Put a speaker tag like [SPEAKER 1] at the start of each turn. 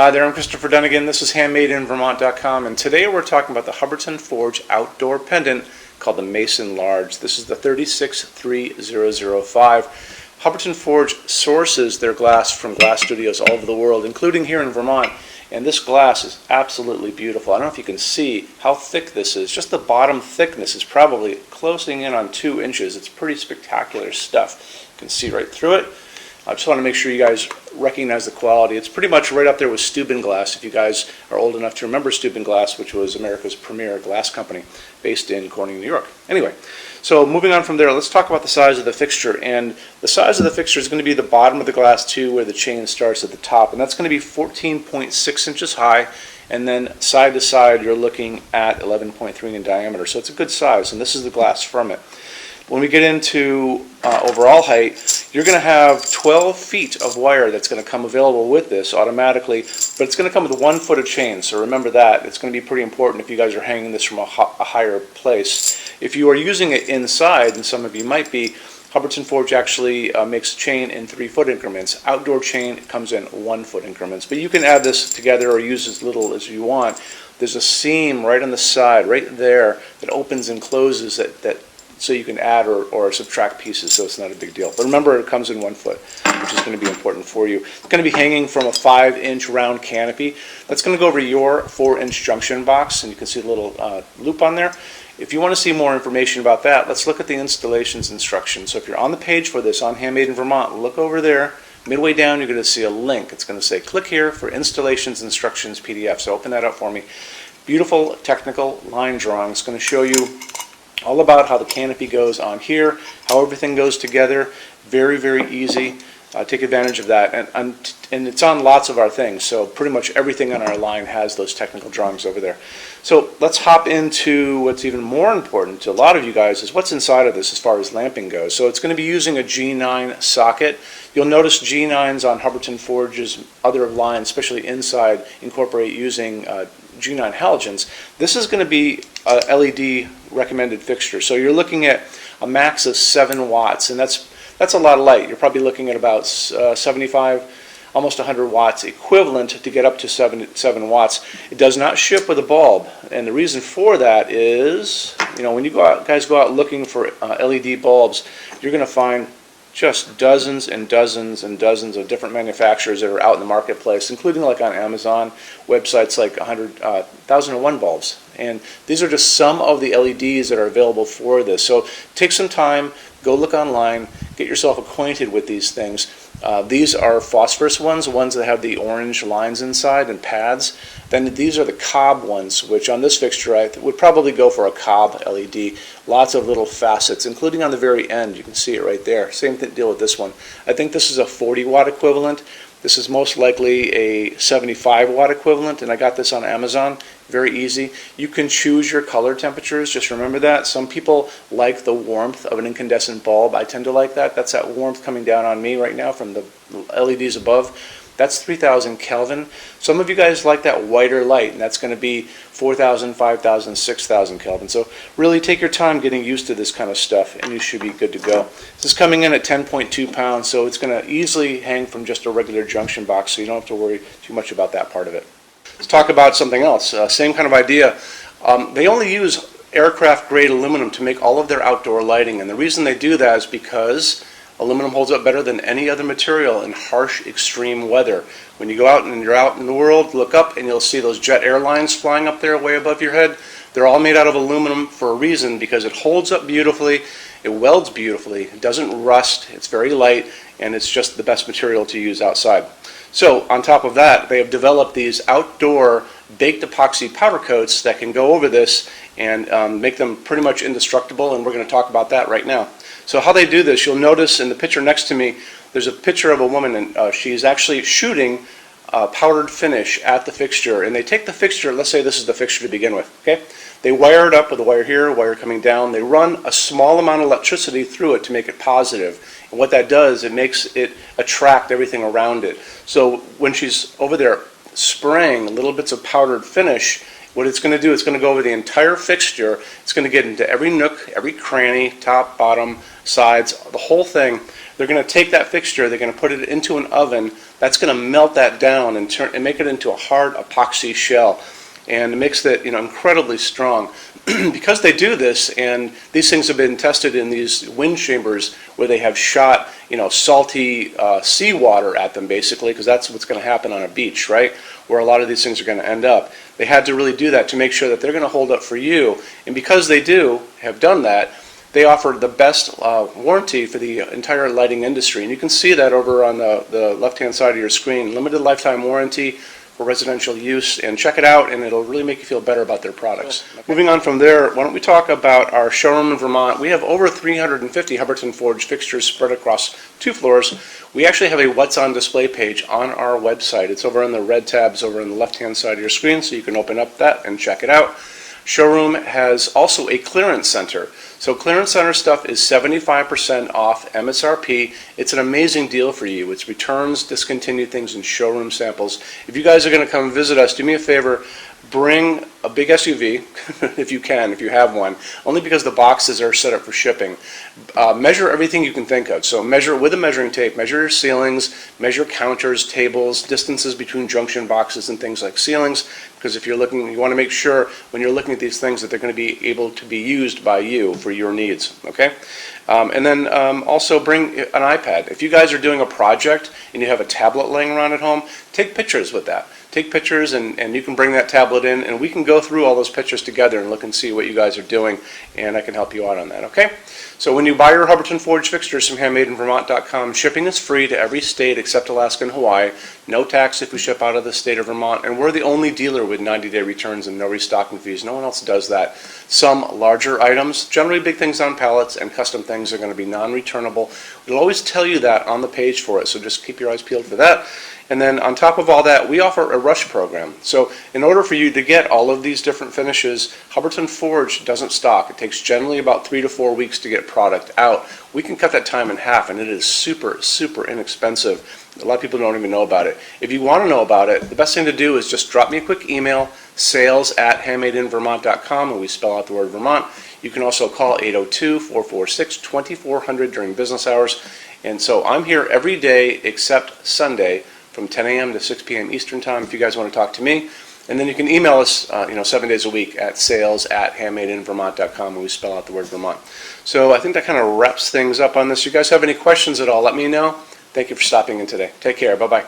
[SPEAKER 1] Hi there, I'm Christopher Dunnigan. This is HandmadeInVermont.com, and today we're talking about the Hubbardton Forge outdoor pendant called the Mason Large. This is the 363005. Hubbardton Forge sources their glass from glass studios all over the world, including here in Vermont, and this glass is absolutely beautiful. I don't know if you can see how thick this is. Just the bottom thickness is probably closing in on 2 inches. It's pretty spectacular stuff. You can see right through it. I just want to make sure you guys recognize the quality. It's pretty much right up there with Steuben Glass, if you guys are old enough to remember Steuben Glass, which was America's premier glass company based in Corning, New York. Anyway, so moving on from there, let's talk about the size of the fixture. And the size of the fixture is going to be the bottom of the glass too, where the chain starts at the top. And that's going to be 14.6 inches high. And then side to side, you're looking at 11.3 in diameter. So it's a good size, and this is the glass from it. When we get into overall height, you're going to have 12 feet of wire that's going to come available with this automatically, but it's going to come with 1 foot of chain, so remember that. It's going to be pretty important if you guys are hanging this from a higher place. If you are using it inside, and some of you might be, Hubbardton Forge actually makes chain in 3-foot increments. Outdoor chain comes in 1-foot increments, but you can add this together or use as little as you want. There's a seam right on the side, right there, that opens and closes so you can add or subtract pieces, so it's not a big deal. But remember, it comes in 1 foot, which is going to be important for you. It's going to be hanging from a 5-inch round canopy. That's going to go over your 4-inch junction box, and you can see a little loop on there. If you want to see more information about that, let's look at the installations instructions. So if you're on the page for this on Handmade in Vermont, look over there. Midway down, you're going to see a link. It's going to say, click here for installations instructions PDF. So open that up for me. Beautiful technical line drawing. It's going to show you all about how the canopy goes on here, how everything goes together. Very, very easy. Take advantage of that. And it's on lots of our things, so pretty much everything on our line has those technical drawings over there. So let's hop into what's even more important to a lot of you guys, is what's inside of this as far as lamping goes. So it's going to be using a G9 socket. You'll notice G9s on Hubbardton Forge's other lines, especially inside, incorporate using G9 halogens. This is going to be a LED recommended fixture. So you're looking at a max of 7 watts, and that's a lot of light. You're probably looking at about 75, almost 100 watts equivalent to get up to 7 watts. It does not ship with a bulb, and the reason for that is, when you guys go out looking for LED bulbs, you're going to find just dozens and dozens and dozens of different manufacturers that are out in the marketplace, including like on Amazon, websites like 1001 bulbs. And these are just some of the LEDs that are available for this. So take some time, go look online, get yourself acquainted with these things. These are phosphorus ones that have the orange lines inside and pads. Then these are the cob ones, which on this fixture I would probably go for a cob LED. Lots of little facets, including on the very end. You can see it right there. Same deal with this one. I think this is a 40 watt equivalent. This is most likely a 75 watt equivalent, and I got this on Amazon. Very easy. You can choose your color temperatures. Just remember that. Some people like the warmth of an incandescent bulb. I tend to like that. That's that warmth coming down on me right now from the LEDs above. That's 3,000 Kelvin. Some of you guys like that whiter light, and that's going to be 4,000, 5,000, 6,000 Kelvin. So really take your time getting used to this kind of stuff, and you should be good to go. This is coming in at 10.2 pounds, so it's going to easily hang from just a regular junction box, so you don't have to worry too much about that part of it. Let's talk about something else. Same kind of idea. They only use aircraft-grade aluminum to make all of their outdoor lighting, and the reason they do that is because aluminum holds up better than any other material in harsh, extreme weather. When you go out and you're out in the world, look up and you'll see those jet airlines flying up there way above your head. They're all made out of aluminum for a reason, because it holds up beautifully, it welds beautifully, it doesn't rust, it's very light, and it's just the best material to use outside. So on top of that, they have developed these outdoor baked epoxy powder coats that can go over this and make them pretty much indestructible, and we're going to talk about that right now. So how they do this, you'll notice in the picture next to me, there's a picture of a woman, and she's actually shooting powdered finish at the fixture. And they take the fixture, let's say this is the fixture to begin with, okay? They wire it up with a wire here, a wire coming down. They run a small amount of electricity through it to make it positive. And what that does, it makes it attract everything around it. So when she's over there spraying little bits of powdered finish, What it's going to do, it's going to go over the entire fixture. It's going to get into every nook, every cranny, top, bottom, sides, the whole thing. They're going to take that fixture, they're going to put it into an oven. That's going to melt that down and make it into a hard epoxy shell. And it makes it, incredibly strong. Because they do this, and these things have been tested in these wind chambers where they have shot, salty seawater at them, basically, because that's what's going to happen on a beach, right? Where a lot of these things are going to end up. They had to really do that to make sure that they're going to hold up for you. And because they have done that, they offer the best warranty for the entire lighting industry. And you can see that over on the left-hand side of your screen. Limited lifetime warranty for residential use, and check it out, and it'll really make you feel better about their products. Okay. Moving on from there, why don't we talk about our showroom in Vermont. We have over 350 Hubbardton Forge fixtures spread across 2 floors. We actually have a What's on Display page on our website. It's over in the red tabs over on the left-hand side of your screen, so you can open up that and check it out. Showroom has also a clearance center. So clearance center stuff is 75% off MSRP. It's an amazing deal for you. It's returns, discontinued things, and showroom samples. If you guys are going to come visit us, do me a favor, bring a big SUV, if you can, if you have one, only because the boxes are set up for shipping. Measure everything you can think of. So measure with a measuring tape, measure your ceilings, measure counters, tables, distances between junction boxes and things like ceilings, because if you're looking, you want to make sure when you're looking at these things that they're going to be able to be used by you for your needs, okay? And then also bring an iPad. If you guys are doing a project and you have a tablet laying around at home, take pictures with that. Take pictures and you can bring that tablet in and we can go through all those pictures together and look and see what you guys are doing, and I can help you out on that, okay? So when you buy your Hubbardton Forge fixtures from HandmadeInVermont.com, shipping is free to every state except Alaska and Hawaii. No tax if we ship out of the state of Vermont, and we're the only dealer with 90-day returns and no restocking fees. No one else does that. Some larger items, generally big things on pallets and custom things, are going to be non-returnable. We'll always tell you that on the page for it, so just keep your eyes peeled for that. And then on top of all that, we offer a rush program. So in order for you to get all of these different finishes, Hubbardton Forge doesn't stock. It takes generally about 3 to 4 weeks to get product out. We can cut that time in half, and it is super, super inexpensive. A lot of people don't even know about it. If you want to know about it, the best thing to do is just drop me a quick email, sales@HandmadeInVermont.com, and we spell out the word Vermont. You can also call 802-446-2400 during business hours. And so I'm here every day except Sunday from 10 a.m. to 6 p.m. Eastern Time if you guys want to talk to me. And then you can email us 7 days a week at sales@HandmadeInVermont.com, and we spell out the word Vermont. So I think that kind of wraps things up on this. You guys have any questions at all, let me know. Thank you for stopping in today. Take care. Bye-bye.